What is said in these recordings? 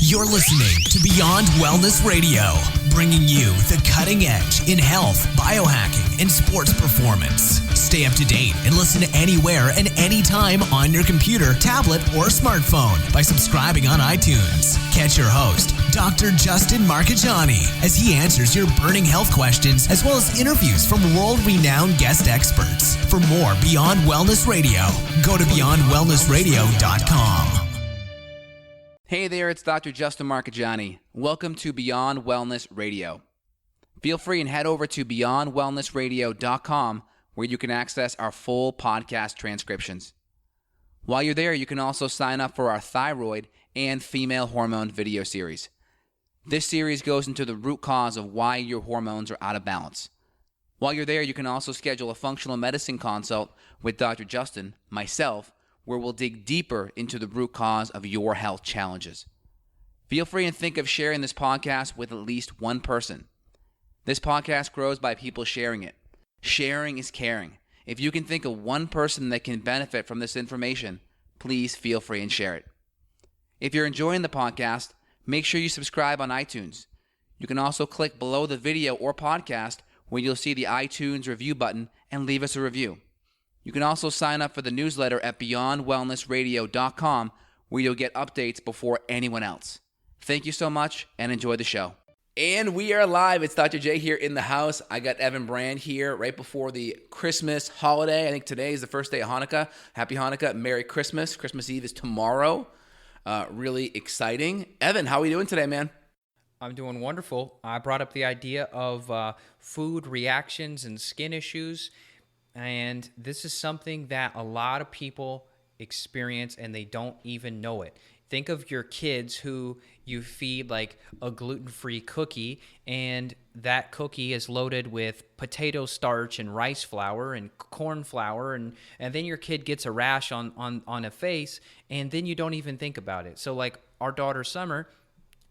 You're listening to Beyond Wellness Radio, bringing you the cutting edge in health, biohacking, and sports performance. Stay up to date and listen anywhere and anytime on your computer, tablet, or smartphone by subscribing on iTunes. Catch your host, Dr. Justin Marcagiani, as he answers your burning health questions as well as interviews from world-renowned guest experts. For more Beyond Wellness Radio, go to beyondwellnessradio.com. Hey there, it's Dr. Justin Marcagiani. Welcome to Beyond Wellness Radio. Feel free and head over to beyondwellnessradio.com where you can access our full podcast transcriptions. While you're there, you can also sign up for our thyroid and female hormone video series. This series goes into the root cause of why your hormones are out of balance. While you're there, you can also schedule a functional medicine consult with Dr. Justin, myself, where we'll dig deeper into the root cause of your health challenges. Feel free and think of sharing this podcast with at least one person. This podcast grows by people sharing it. Sharing is caring. If you can think of one person that can benefit from this information, please feel free and share it. If you're enjoying the podcast, make sure you subscribe on iTunes. You can also click below the video or podcast where you'll see the iTunes review button and leave us a review. You can also sign up for the newsletter at beyondwellnessradio.com where you'll get updates before anyone else. Thank you so much and enjoy the show. And we are live. It's Dr. J here in the house. I got Evan Brand here right before the Christmas holiday. I think today is the first day of Hanukkah. Happy Hanukkah. Merry Christmas. Christmas Eve is tomorrow. Really exciting. Evan, how are you doing today, man? I'm doing wonderful. I brought up the idea of food reactions and skin issues. And this is something that a lot of people experience and they don't even know it. Think of your kids who you feed like a gluten-free cookie, and that cookie is loaded with potato starch and rice flour and corn flour, and then your kid gets a rash on a face, and then you don't even think about it. So like our daughter Summer,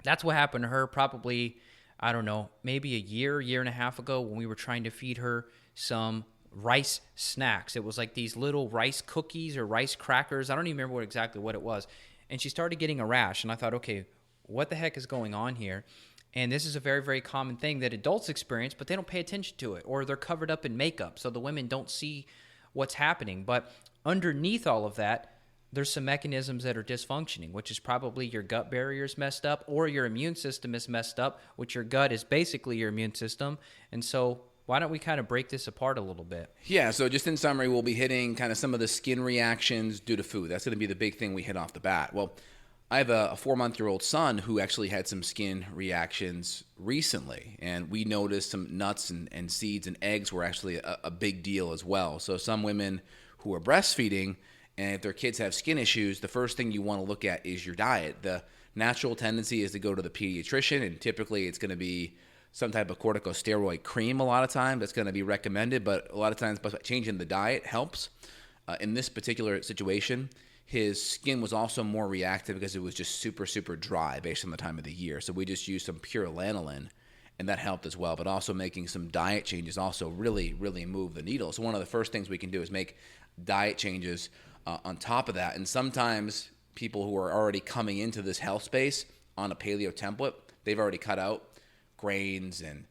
that's what happened to her probably, I don't know, maybe a year and a half ago when we were trying to feed her some rice snacks. It was like these little rice cookies or rice crackers. I don't even remember exactly what it was. And she started getting a rash. And I thought, okay, what the heck is going on here? And this is a very, very common thing that adults experience, but they don't pay attention to it, or they're covered up in makeup, so the women don't see what's happening. But underneath all of that, there's some mechanisms that are dysfunctioning, which is probably your gut barrier is messed up, or your immune system is messed up, which your gut is basically your immune system. And so why don't we kind of break this apart a little bit? Yeah, so just in summary, we'll be hitting kind of some of the skin reactions due to food. That's going to be the big thing we hit off the bat. Well, I have a 4-month-old son who actually had some skin reactions recently, and we noticed some nuts and seeds and eggs were actually a big deal as well. So some women who are breastfeeding, and if their kids have skin issues, the first thing you want to look at is your diet. The natural tendency is to go to the pediatrician, and typically it's going to be some type of corticosteroid cream a lot of times that's going to be recommended, but a lot of times changing the diet helps. In this particular situation, his skin was also more reactive because it was just super, super dry based on the time of the year. So we just used some pure lanolin, and that helped as well. But also making some diet changes also really, really move the needle. So one of the first things we can do is make diet changes on top of that. And sometimes people who are already coming into this health space on a paleo template, they've already cut out grains and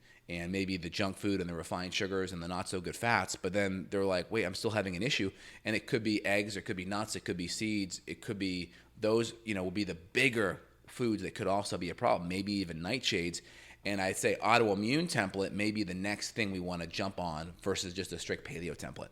maybe the junk food and the refined sugars and the not so good fats, but then they're like, wait, I'm still having an issue. And it could be eggs, it could be nuts, it could be seeds, it could be those, will be the bigger foods that could also be a problem, maybe even nightshades. And I'd say autoimmune template may be the next thing we want to jump on versus just a strict paleo template.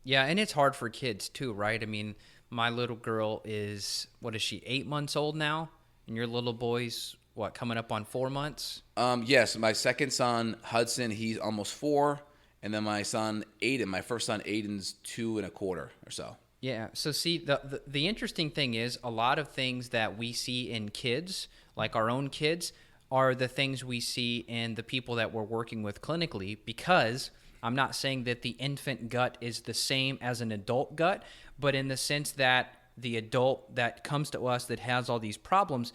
Yeah, and it's hard for kids too, right? I mean, my little girl is, 8 months old now? And your little boy's coming up on 4 months? Yes, my second son, Hudson, he's almost 4. And then my son, Aiden, my first son, Aiden's 2 1/4 or so. Yeah, so see, the interesting thing is a lot of things that we see in kids, like our own kids, are the things we see in the people that we're working with clinically, because I'm not saying that the infant gut is the same as an adult gut, but in the sense that the adult that comes to us that has all these problems,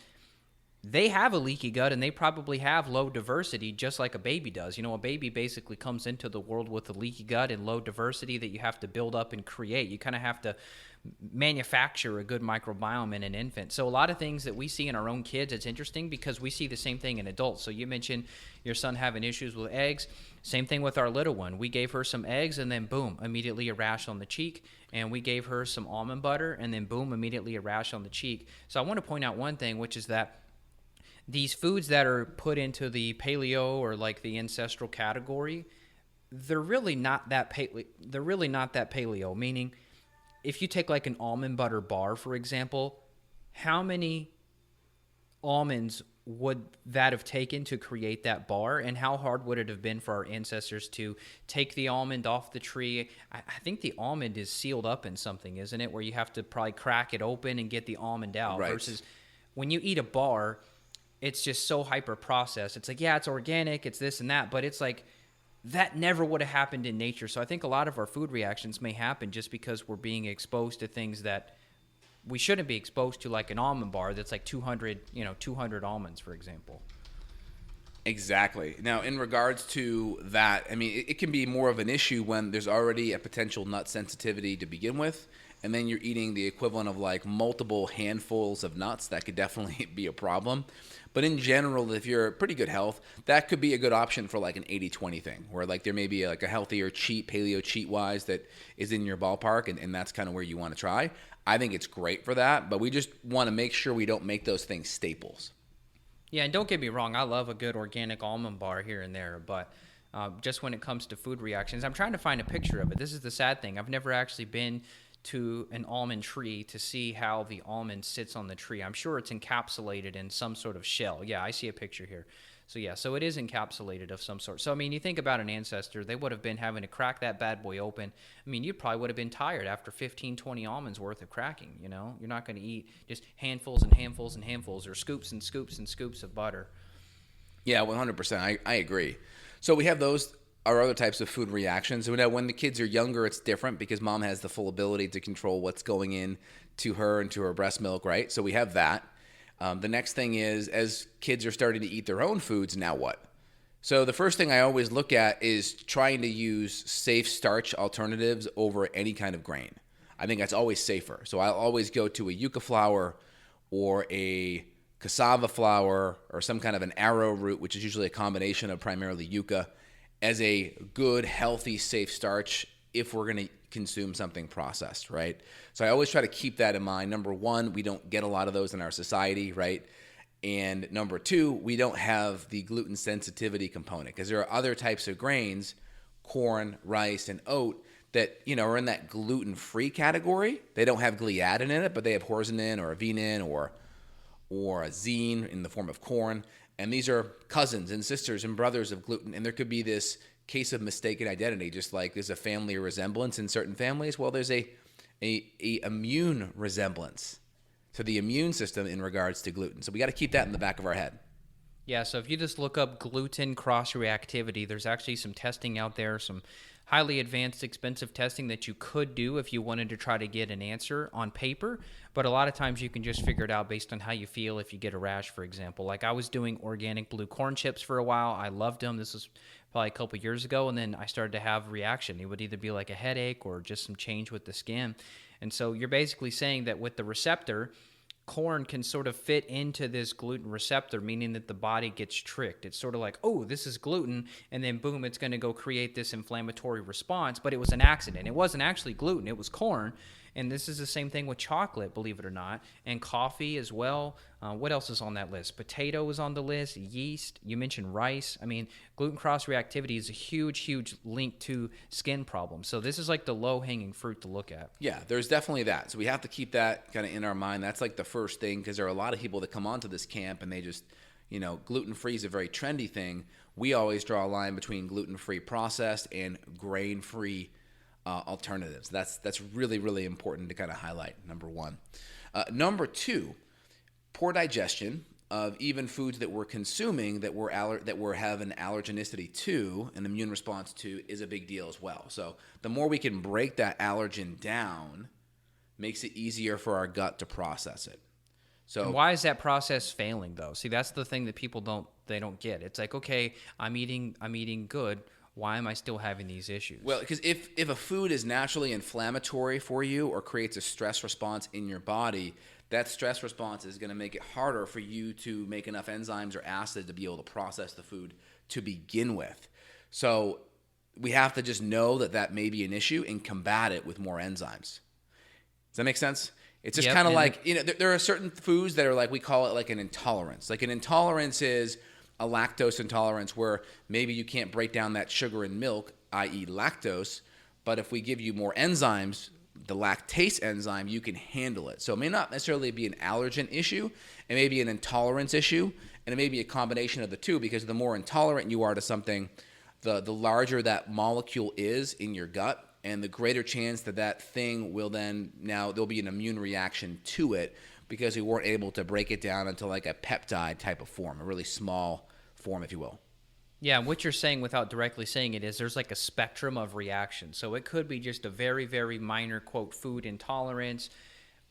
they have a leaky gut and they probably have low diversity just like a baby does. A baby basically comes into the world with a leaky gut and low diversity that you have to build up and create. You kind of have to manufacture a good microbiome in an infant. So a lot of things that we see in our own kids, it's interesting because we see the same thing in adults. So you mentioned your son having issues with eggs. Same thing with our little one. We gave her some eggs and then boom, immediately a rash on the cheek. And we gave her some almond butter and then boom, immediately a rash on the cheek. So I want to point out one thing, which is that these foods that are put into the paleo or like the ancestral category, they're really not that paleo, meaning if you take like an almond butter bar, for example, how many almonds would that have taken to create that bar, and how hard would it have been for our ancestors to take the almond off the tree? I think the almond is sealed up in something, isn't it, where you have to probably crack it open and get the almond out, right. Versus when you eat a bar, it's just so hyper processed. It's like, yeah, it's organic, it's this and that, but it's like that never would have happened in nature. So I think a lot of our food reactions may happen just because we're being exposed to things that we shouldn't be exposed to, like an almond bar that's like 200 almonds, for example. Exactly. Now, in regards to that, I mean, it can be more of an issue when there's already a potential nut sensitivity to begin with, and then you're eating the equivalent of like multiple handfuls of nuts. That could definitely be a problem. But in general, if you're pretty good health, that could be a good option for like an 80-20 thing, where like there may be like a healthier cheat, paleo cheat-wise, that is in your ballpark, and that's kind of where you want to try. I think it's great for that, but we just want to make sure we don't make those things staples. Yeah, and don't get me wrong, I love a good organic almond bar here and there, but just when it comes to food reactions, I'm trying to find a picture of it. This is the sad thing. I've never actually been to an almond tree to see how the almond sits on the tree. I'm sure it's encapsulated in some sort of shell. Yeah, I see a picture here. So it is encapsulated of some sort. So, I mean, you think about an ancestor, they would have been having to crack that bad boy open. I mean, you probably would have been tired after 15, 20 almonds worth of cracking, You're not going to eat just handfuls and handfuls and handfuls or scoops and scoops and scoops of butter. Yeah, 100%. I agree. So we have those are other types of food reactions. So now when the kids are younger, it's different because mom has the full ability to control what's going in to her and to her breast milk, right? So we have that. The next thing is, as kids are starting to eat their own foods, now what? So the first thing I always look at is trying to use safe starch alternatives over any kind of grain. I think that's always safer. So I'll always go to a yucca flour or a cassava flour or some kind of an arrowroot, which is usually a combination of primarily yucca, as a good, healthy, safe starch if we're going to consume something processed, right? So I always try to keep that in mind. Number one, we don't get a lot of those in our society, right? And number two, we don't have the gluten sensitivity component because there are other types of grains, corn, rice, and oat, that are in that gluten-free category. They don't have gliadin in it, but they have horsenin or avenin or a zine in the form of corn. And these are cousins and sisters and brothers of gluten. And there could be this case of mistaken identity, just like there's a family resemblance in certain families. Well, there's a immune resemblance to the immune system in regards to gluten. So we got to keep that in the back of our head. Yeah, so if you just look up gluten cross-reactivity, there's actually some testing out there, some highly advanced, expensive testing that you could do if you wanted to try to get an answer on paper. But a lot of times you can just figure it out based on how you feel if you get a rash, for example. Like I was doing organic blue corn chips for a while. I loved them. This was probably a couple years ago. And then I started to have reaction. It would either be like a headache or just some change with the skin. And so you're basically saying that with the receptor, corn can sort of fit into this gluten receptor, meaning that the body gets tricked. It's sort of like, oh, this is gluten, and then boom, it's going to go create this inflammatory response, but it was an accident. It wasn't actually gluten, it was corn. And this is the same thing with chocolate, believe it or not, and coffee as well. What else is on that list? Potato is on the list, yeast, you mentioned rice. I mean, gluten cross-reactivity is a huge, huge link to skin problems. So this is like the low-hanging fruit to look at. Yeah, there's definitely that. So we have to keep that kind of in our mind. That's like the first thing, because there are a lot of people that come onto this camp and they just, gluten-free is a very trendy thing. We always draw a line between gluten-free processed and grain-free alternatives. That's really, really important to kind of highlight, number one. Number two, poor digestion of even foods that we're consuming that we're have an allergenicity to, an immune response to, is a big deal as well. So the more we can break that allergen down, makes it easier for our gut to process it. And why is that process failing though? See, that's the thing that people don't get. It's like, okay, I'm eating good. Why am I still having these issues? Well, because if a food is naturally inflammatory for you or creates a stress response in your body, that stress response is going to make it harder for you to make enough enzymes or acid to be able to process the food to begin with. So we have to just know that may be an issue and combat it with more enzymes. Does that make sense? It's just kind of like, there are certain foods that are like, we call it like an intolerance. Like an intolerance is a lactose intolerance where maybe you can't break down that sugar in milk, i.e. lactose, but if we give you more enzymes, the lactase enzyme, you can handle it. So it may not necessarily be an allergen issue, it may be an intolerance issue, and it may be a combination of the two, because the more intolerant you are to something, the larger that molecule is in your gut, and the greater chance that thing will then, now there'll be an immune reaction to it because we weren't able to break it down into like a peptide type of form, a really small form, if you will. Yeah, what you're saying without directly saying it is there's like a spectrum of reaction. So it could be just a very, very minor, quote, food intolerance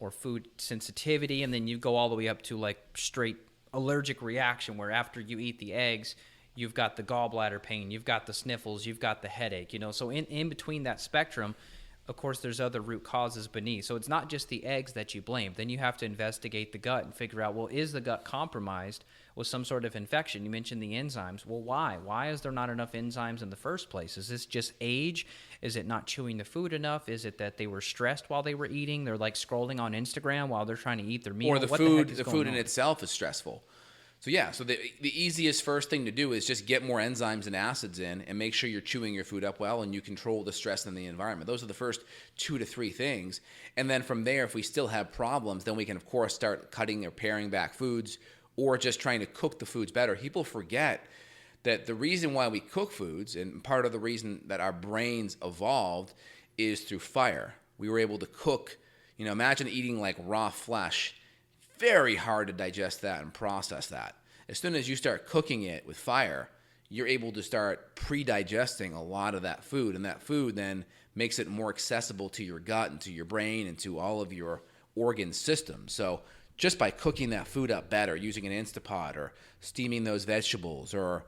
or food sensitivity, and then you go all the way up to like straight allergic reaction where after you eat the eggs, you've got the gallbladder pain, you've got the sniffles, you've got the headache, So in between that spectrum, of course, there's other root causes beneath. So it's not just the eggs that you blame. Then you have to investigate the gut and figure out, well, is the gut compromised with some sort of infection? You mentioned the enzymes. Well, why? Why is there not enough enzymes in the first place? Is this just age? Is it not chewing the food enough? Is it that they were stressed while they were eating? They're like scrolling on Instagram while they're trying to eat their meal. Or the food in itself is stressful. So yeah, so the easiest first thing to do is just get more enzymes and acids in and make sure you're chewing your food up well and you control the stress in the environment. Those are the first 2 to 3 things. And then from there, if we still have problems, then we can, of course, start cutting or paring back foods or just trying to cook the foods better. People forget that the reason why we cook foods, and part of the reason that our brains evolved, is through fire. We were able to cook, imagine eating like raw flesh. Very hard to digest that and process that. As soon as you start cooking it with fire, you're able to start pre-digesting a lot of that food, and that food then makes it more accessible to your gut and to your brain and to all of your organ systems. So just by cooking that food up better, using an Instapot or steaming those vegetables or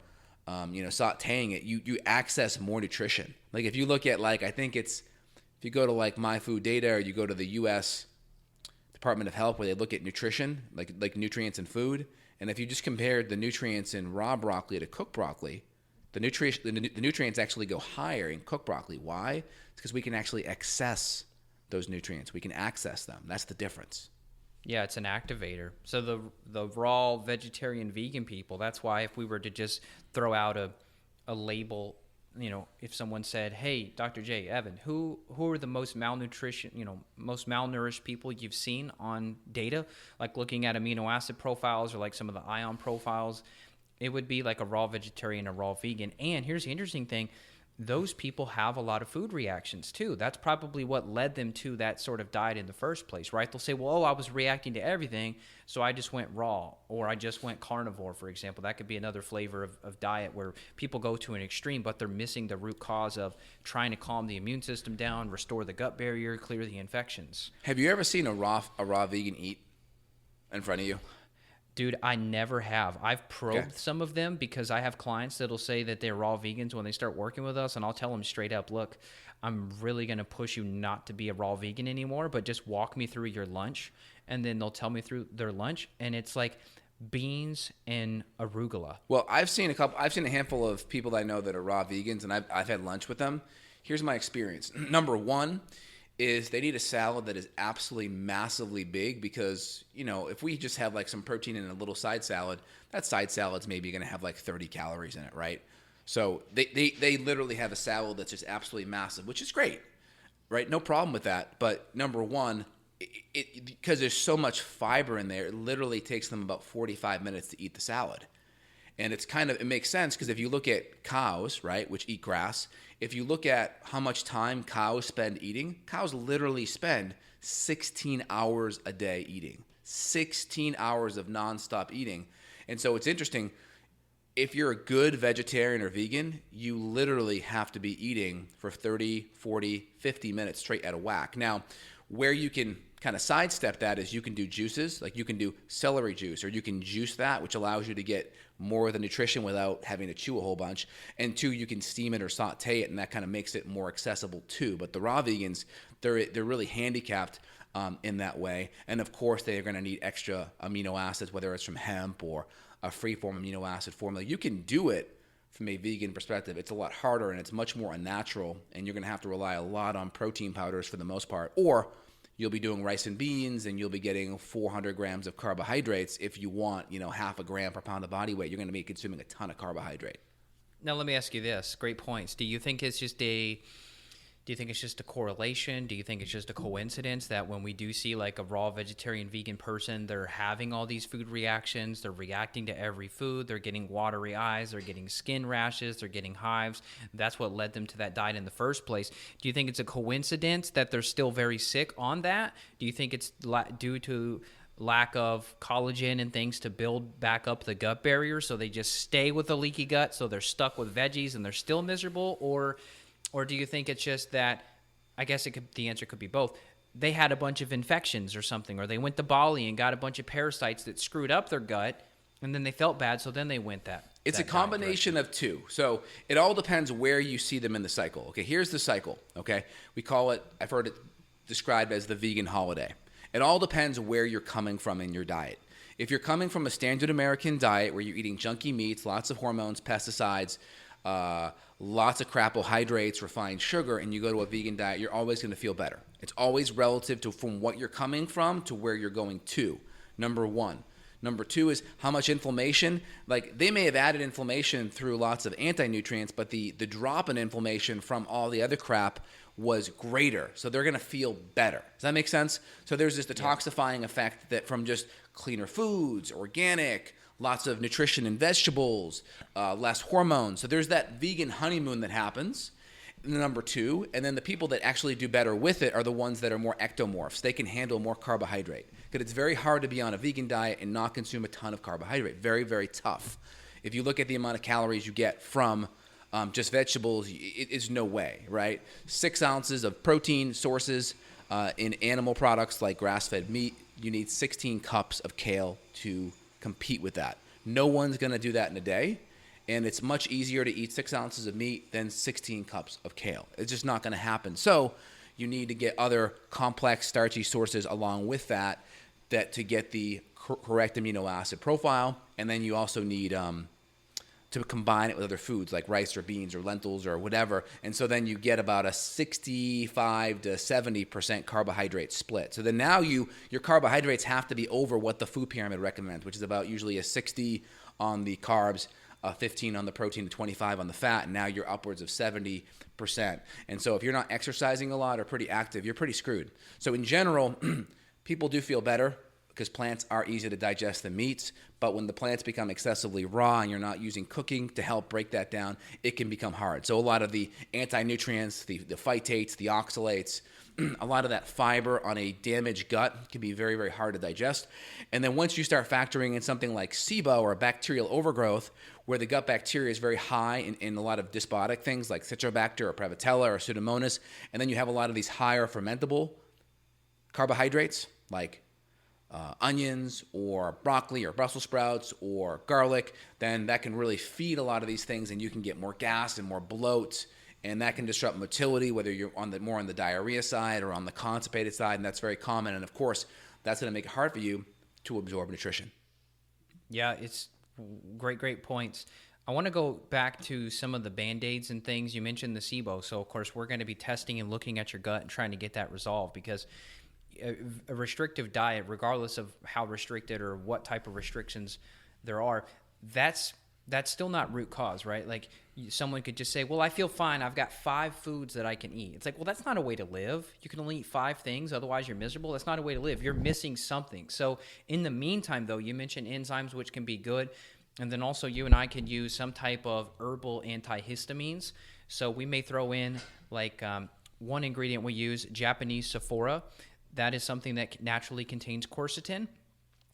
sauteing it, you access more nutrition. Like if you look at if you go to like My Food Data or you go to the U.S. Department of Health where they look at nutrition, like nutrients in food, and if you just compared the nutrients in raw broccoli to cooked broccoli, the nutrients actually go higher in cooked broccoli. Why? It's because we can actually access those nutrients. We can access them. That's the difference. Yeah, it's an activator. So the raw vegetarian vegan people, that's why if we were to just throw out a label, if someone said, "Hey, Dr. J, Evan, who are the most most malnourished people you've seen on data, like looking at amino acid profiles or like some of the ion profiles," it would be like a raw vegetarian, a raw vegan. And here's the interesting thing. Those people have a lot of food reactions too. That's probably what led them to that sort of diet in the first place, right? They'll say, well, I was reacting to everything, so I just went raw, or I just went carnivore, for example. That could be another flavor of diet where people go to an extreme, but they're missing the root cause of trying to calm the immune system down, restore the gut barrier, clear the infections. Have you ever seen a raw vegan eat in front of you? Dude, I never have. I've probed some of them because I have clients that'll say that they're raw vegans when they start working with us, and I'll tell them straight up, look, I'm really going to push you not to be a raw vegan anymore, but just walk me through your lunch. And then they'll tell me through their lunch, and it's like beans and arugula. Well, I've seen a handful of people that I know that are raw vegans, and I've had lunch with them. Here's my experience. Number one is they need a salad that is absolutely massively big because, if we just have like some protein in a little side salad, that side salad's maybe going to have like 30 calories in it, right? So they literally have a salad that's just absolutely massive, which is great, right? No problem with that. But number one, because there's so much fiber in there, it literally takes them about 45 minutes to eat the salad. And it makes sense because if you look at cows, right, which eat grass, if you look at how much time cows spend eating, cows literally spend 16 hours a day eating. 16 hours of nonstop eating. And so it's interesting, if you're a good vegetarian or vegan, you literally have to be eating for 30, 40, 50 minutes straight at a whack. Now, where you can kind of sidestep that is you can do juices, like you can do celery juice, or you can juice that, which allows you to get more of the nutrition without having to chew a whole bunch. And 2, you can steam it or saute it, and that kind of makes it more accessible too. But the raw vegans, they're really handicapped in that way. And of course, they're going to need extra amino acids, whether it's from hemp or a free-form amino acid formula. You can do it from a vegan perspective. It's a lot harder and it's much more unnatural, and you're going to have to rely a lot on protein powders for the most part, or you'll be doing rice and beans and you'll be getting 400 grams of carbohydrates. If you want, half a gram per pound of body weight, you're going to be consuming a ton of carbohydrate. Now, let me ask you this. Great points. Do you think it's just a correlation? Do you think it's just a coincidence that when we do see like a raw vegetarian vegan person, they're having all these food reactions, they're reacting to every food, they're getting watery eyes, they're getting skin rashes, they're getting hives? That's what led them to that diet in the first place. Do you think it's a coincidence that they're still very sick on that? Do you think it's due to lack of collagen and things to build back up the gut barrier, so they just stay with a leaky gut, so they're stuck with veggies and they're still miserable? Or do you think it's just that, I guess the answer could be both, they had a bunch of infections or something, or they went to Bali and got a bunch of parasites that screwed up their gut, and then they felt bad, so then they went that. It's a combination of 2. So it all depends where you see them in the cycle. Okay, here's the cycle, okay? We call it, I've heard it described as the vegan holiday. It all depends where you're coming from in your diet. If you're coming from a standard American diet where you're eating junky meats, lots of hormones, pesticides, lots of carbohydrates, refined sugar, and you go to a vegan diet, you're always going to feel better. It's always relative to from what you're coming from to where you're going to, number 1. Number 2 is how much inflammation. Like, they may have added inflammation through lots of anti-nutrients, but the drop in inflammation from all the other crap was greater. So they're going to feel better. Does that make sense? So there's this detoxifying effect that from just cleaner foods, organic, lots of nutrition in vegetables, less hormones. So there's that vegan honeymoon that happens, number 2. And then the people that actually do better with it are the ones that are more ectomorphs. They can handle more carbohydrate. Because it's very hard to be on a vegan diet and not consume a ton of carbohydrate. Very, very tough. If you look at the amount of calories you get from just vegetables, it is no way, right? 6 ounces of protein sources in animal products like grass-fed meat, you need 16 cups of kale to compete with that. No one's going to do that in a day, and it's much easier to eat 6 ounces of meat than 16 cups of kale. It's just not going to happen. So you need to get other complex starchy sources along with that to get the correct amino acid profile, and then you also need to combine it with other foods like rice or beans or lentils or whatever. And so then you get about a 65 to 70% carbohydrate split. So then now your carbohydrates have to be over what the food pyramid recommends, which is about usually a 60 on the carbs, 15 on the protein, 25 on the fat, and now you're upwards of 70%. And so if you're not exercising a lot or pretty active, you're pretty screwed. So in general, people do feel better because plants are easy to digest than meats, but when the plants become excessively raw and you're not using cooking to help break that down, it can become hard. So a lot of the anti-nutrients, the phytates, the oxalates, a lot of that fiber on a damaged gut can be very, very hard to digest. And then once you start factoring in something like SIBO or bacterial overgrowth, where the gut bacteria is very high in a lot of dysbiotic things like Citrobacter or Prevotella or Pseudomonas, and then you have a lot of these higher fermentable carbohydrates like onions or broccoli or Brussels sprouts or garlic, then that can really feed a lot of these things, and you can get more gas and more bloat, and that can disrupt motility, whether you're more on the diarrhea side or on the constipated side, and that's very common. And of course, that's going to make it hard for you to absorb nutrition. Yeah, it's great points. I want to go back to some of the Band-Aids and things. You mentioned the SIBO, so of course we're going to be testing and looking at your gut and trying to get that resolved, because a restrictive diet, regardless of how restricted or what type of restrictions there are, that's still not root cause, right? Like, someone could just say, well, I feel fine, I've got 5 foods that I can eat. It's like, well, that's not a way to live. You can only eat 5 things, otherwise you're miserable. That's not a way to live. You're missing something. So in the meantime, though, you mentioned enzymes, which can be good, and then also you and I can use some type of herbal antihistamines. So we may throw in, like, one ingredient we use, Japanese Sephora. That is something that naturally contains quercetin,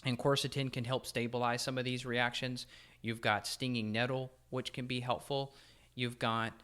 and quercetin can help stabilize some of these reactions. You've got stinging nettle, which can be helpful. You've got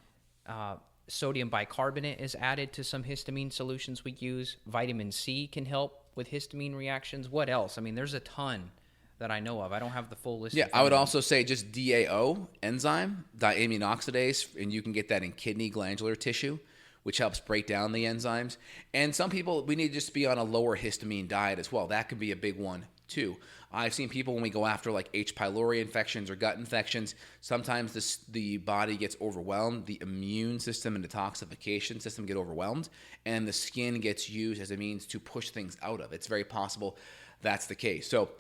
sodium bicarbonate is added to some histamine solutions we use. Vitamin C can help with histamine reactions? What else? I mean, there's a ton that I know of. I don't have the full list. Yeah, I would also say just DAO enzyme, diamine oxidase, and you can get that in kidney glandular tissue, which helps break down the enzymes. And some people, we need to just be on a lower histamine diet as well. That could be a big one too. I've seen people when we go after like H. pylori infections or gut infections, sometimes the body gets overwhelmed, the immune system and detoxification system get overwhelmed, and the skin gets used as a means to push things out of. It's very possible that's the case. So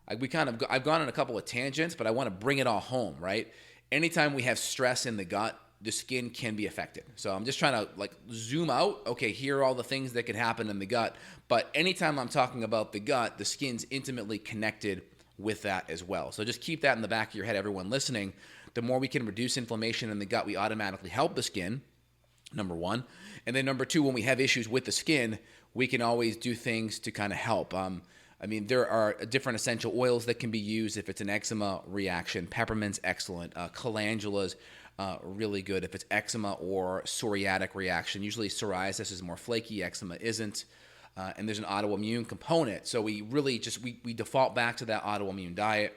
I've gone on a couple of tangents, but I want to bring it all home, right? Anytime we have stress in the gut, the skin can be affected. So I'm just trying to like zoom out. Okay, here are all the things that can happen in the gut. But anytime I'm talking about the gut, the skin's intimately connected with that as well. So just keep that in the back of your head, everyone listening. The more we can reduce inflammation in the gut, we automatically help the skin, number one. And then number two, when we have issues with the skin, we can always do things to kind of help. I mean, there are different essential oils that can be used if it's an eczema reaction. Peppermint's excellent. Calendula's really good if it's eczema or psoriatic reaction. Usually psoriasis is more flaky, eczema isn't. And there's an autoimmune component. So we really just, we default back to that autoimmune diet.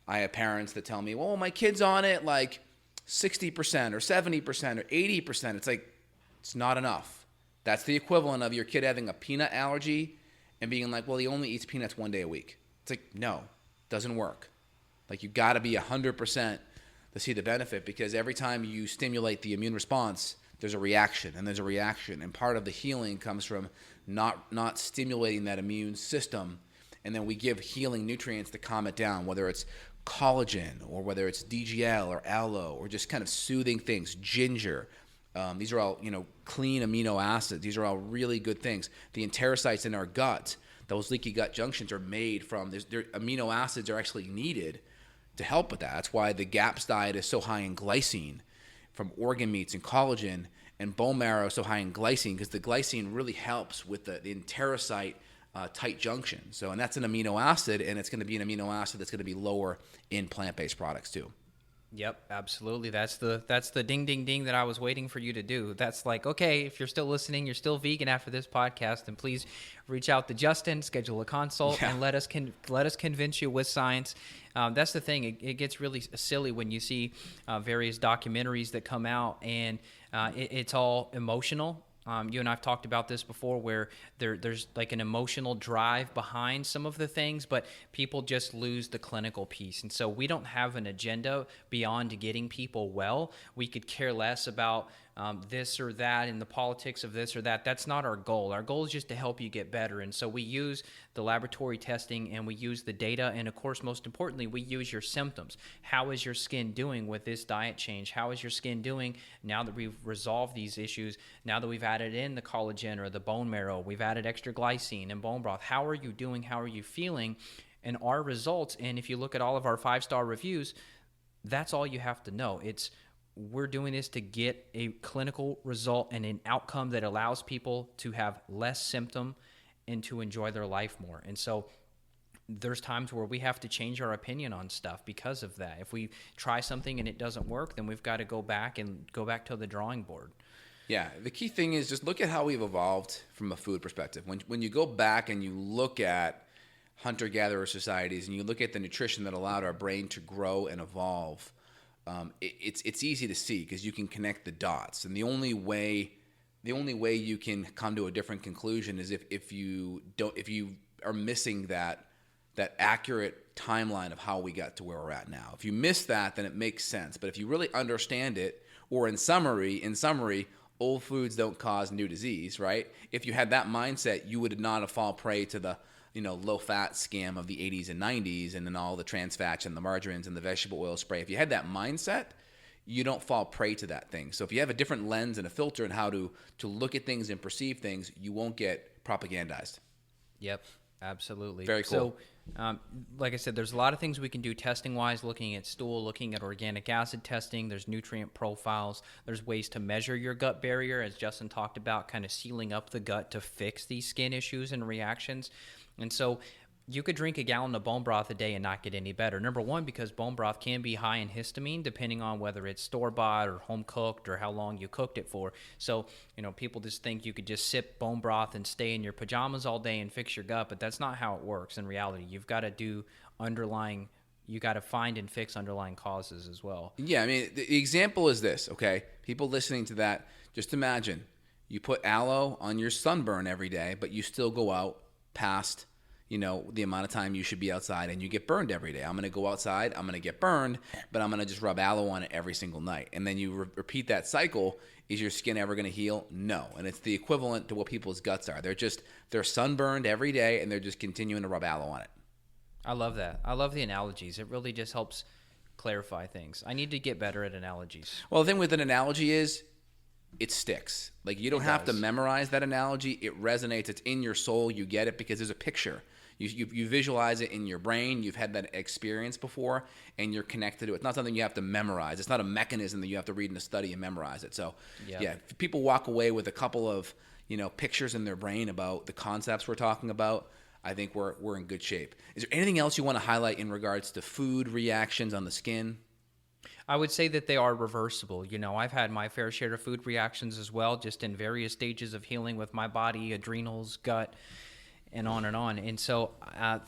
I have parents that tell me, well, my kid's on it like 60% or 70% or 80%. It's like, it's not enough. That's the equivalent of your kid having a peanut allergy and being like, well, he only eats peanuts 1 day a week. It's like, no, doesn't work. Like, you got to be 100% to see the benefit, because every time you stimulate the immune response, there's a reaction, and there's a reaction. And part of the healing comes from not stimulating that immune system, and then we give healing nutrients to calm it down, whether it's collagen or whether it's DGL or aloe or just kind of soothing things, ginger. These are all, clean amino acids. These are all really good things. The enterocytes in our gut, those leaky gut junctions are made from, their amino acids are actually needed to help with that. That's why the GAPS diet is so high in glycine from organ meats and collagen, and bone marrow so high in glycine, because the glycine really helps with the enterocyte tight junction. So, and that's an amino acid, and it's going to be an amino acid that's going to be lower in plant-based products too. Yep, absolutely. That's the ding, ding, ding that I was waiting for you to do. That's like, okay, if you're still listening, you're still vegan after this podcast, then please reach out to Justin, schedule a consult, and let us convince you with science. That's the thing. It gets really silly when you see various documentaries that come out, and it's all emotional. You and I've talked about this before, where there's like an emotional drive behind some of the things, but people just lose the clinical piece. And so we don't have an agenda beyond getting people well. We could care less about this or that and the politics of this or that. That's not our goal. Our goal is just to help you get better. And so we use the laboratory testing, and we use the data, and of course, most importantly, we use your symptoms. How is your skin doing with this diet change? How is your skin doing now that we've resolved these issues, now that we've added in the collagen or the bone marrow, we've added extra glycine and bone broth? How are you doing? How are you feeling? And our results, and if you look at all of our 5-star reviews, that's all you have to know. We're doing this to get a clinical result and an outcome that allows people to have less symptom and to enjoy their life more. And so there's times where we have to change our opinion on stuff because of that. If we try something and it doesn't work, then we've got to go back to the drawing board. Yeah, the key thing is just look at how we've evolved from a food perspective. When you go back and you look at hunter-gatherer societies and you look at the nutrition that allowed our brain to grow and evolve, it's easy to see because you can connect the dots. And the only way you can come to a different conclusion is if you are missing that accurate timeline of how we got to where we're at now. If you miss that, then it makes sense. But if you really understand it, or in summary, old foods don't cause new disease, right? If you had that mindset, you would not have fallen prey to the low-fat scam of the 80s and 90s, and then all the trans fats and the margarines and the vegetable oil spray. If you had that mindset, you don't fall prey to that thing. So if you have a different lens and a filter in how to look at things and perceive things, you won't get propagandized. Yep, absolutely. Very cool. So, like I said, there's a lot of things we can do testing-wise, looking at stool, looking at organic acid testing. There's nutrient profiles. There's ways to measure your gut barrier, as Justin talked about, kind of sealing up the gut to fix these skin issues and reactions. And so you could drink a gallon of bone broth a day and not get any better. Number one, because bone broth can be high in histamine, depending on whether it's store-bought or home-cooked or how long you cooked it for. So, people just think you could just sip bone broth and stay in your pajamas all day and fix your gut, but that's not how it works in reality. You've got to you got to find and fix underlying causes as well. Yeah, I mean, the example is this, okay? People listening to that, just imagine you put aloe on your sunburn every day, but you still go out past the amount of time you should be outside, and you get burned every day. I'm going to go outside, I'm going to get burned, but I'm going to just rub aloe on it every single night. And then you repeat that cycle. Is your skin ever going to heal? No. And it's the equivalent to what people's guts are. They're sunburned every day, and they're just continuing to rub aloe on it. I love that. I love the analogies. It really just helps clarify things. I need to get better at analogies. Well, the thing with an analogy is it sticks. Like, you don't have to memorize that analogy. It resonates. It's in your soul. You get it because there's a picture. You visualize it in your brain. You've had that experience before, and you're connected to it. It's not something you have to memorize. It's not a mechanism that you have to read in a study and memorize it. So, yeah, if people walk away with a couple of pictures in their brain about the concepts we're talking about, I think we're in good shape. Is there anything else you want to highlight in regards to food reactions on the skin? I would say that they are reversible. I've had my fair share of food reactions as well, just in various stages of healing with my body, adrenals, gut, and on and on. And so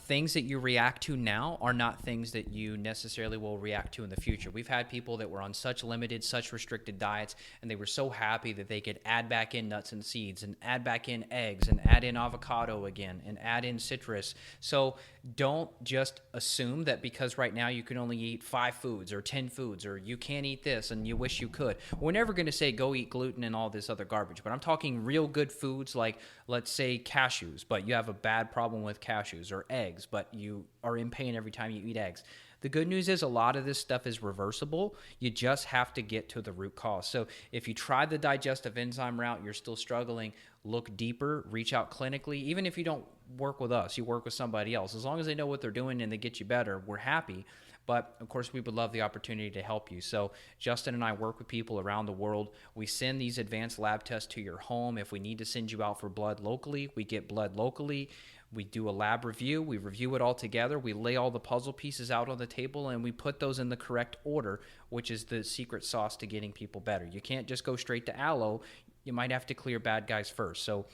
things that you react to now are not things that you necessarily will react to in the future. We've had people that were on such limited, such restricted diets, and they were so happy that they could add back in nuts and seeds and add back in eggs and add in avocado again and add in citrus. So don't just assume that because right now you can only eat 5 foods or 10 foods or you can't eat this and you wish you could. We're never going to say go eat gluten and all this other garbage, but I'm talking real good foods like, let's say, cashews, but you have a bad problem with cashews, or eggs, but you are in pain every time you eat eggs. The good news is a lot of this stuff is reversible. You just have to get to the root cause. So if you try the digestive enzyme route, you're still struggling, look deeper, reach out clinically. Even if you don't work with us, you work with somebody else. As long as they know what they're doing and they get you better, we're happy. But of course, we would love the opportunity to help you. So Justin and I work with people around the world. We send these advanced lab tests to your home. If we need to send you out for blood locally, we get blood locally. We do a lab review. We review it all together. We lay all the puzzle pieces out on the table, and we put those in the correct order, which is the secret sauce to getting people better. You can't just go straight to aloe. You might have to clear bad guys first. So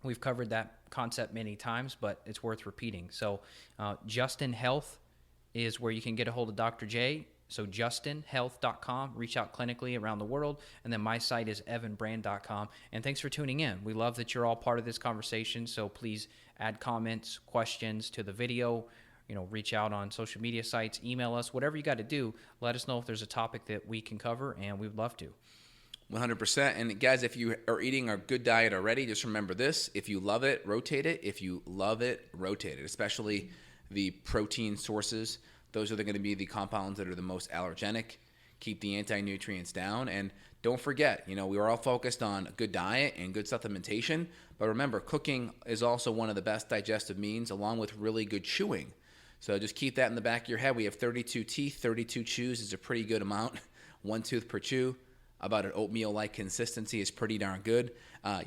we've covered that concept many times, but it's worth repeating. So Justin Health is where you can get a hold of Dr. J. So justinhealth.com, reach out clinically around the world. And then my site is evanbrand.com. And thanks for tuning in. We love that you're all part of this conversation. So please add comments, questions to the video, reach out on social media sites, email us, whatever you got to do. Let us know if there's a topic that we can cover, and we'd love to. 100%. And guys, if you are eating a good diet already, just remember this. If you love it, rotate it. If you love it, rotate it, especially the protein sources. Those are going to be the compounds that are the most allergenic. Keep the anti-nutrients down. And don't forget, we are all focused on a good diet and good supplementation. But remember, cooking is also one of the best digestive means, along with really good chewing. So just keep that in the back of your head. We have 32 teeth. 32 chews is a pretty good amount. 1 tooth per chew. About an oatmeal-like consistency is pretty darn good.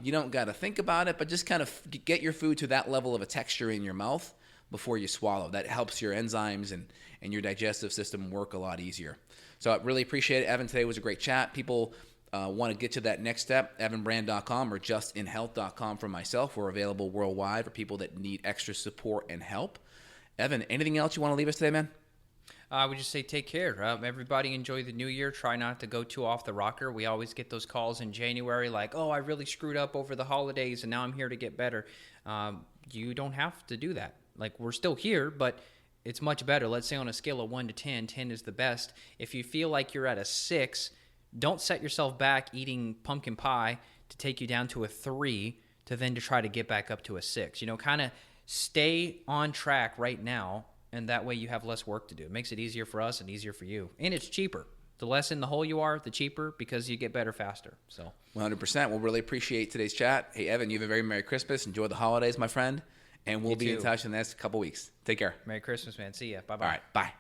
You don't got to think about it, but just kind of get your food to that level of a texture in your mouth before you swallow. That helps your enzymes and your digestive system work a lot easier. So I really appreciate it. Evan, today was a great chat. People want to get to that next step, evanbrand.com or justinhealth.com for myself. We're available worldwide for people that need extra support and help. Evan, anything else you want to leave us today, man? I would just say take care. Everybody enjoy the new year. Try not to go too off the rocker. We always get those calls in January like, oh, I really screwed up over the holidays and now I'm here to get better. You don't have to do that. Like, we're still here, but it's much better. Let's say on a scale of 1 to 10, 10 is the best. If you feel like you're at a 6, don't set yourself back eating pumpkin pie to take you down to a 3 to then to try to get back up to a 6. Kind of stay on track right now, and that way you have less work to do. It makes it easier for us and easier for you. And it's cheaper. The less in the hole you are, the cheaper, because you get better faster. So 100%. We'll really appreciate today's chat. Hey, Evan, you have a very Merry Christmas. Enjoy the holidays, my friend. And we'll be in touch in the next couple weeks. Take care. Merry Christmas, man. See ya. Bye-bye. All right. Bye.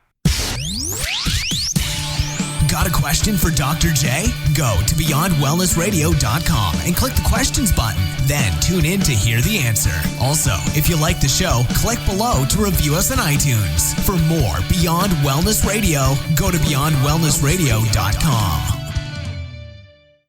Got a question for Dr. J? Go to BeyondWellnessRadio.com and click the questions button. Then tune in to hear the answer. Also, if you like the show, click below to review us on iTunes. For more Beyond Wellness Radio, go to BeyondWellnessRadio.com.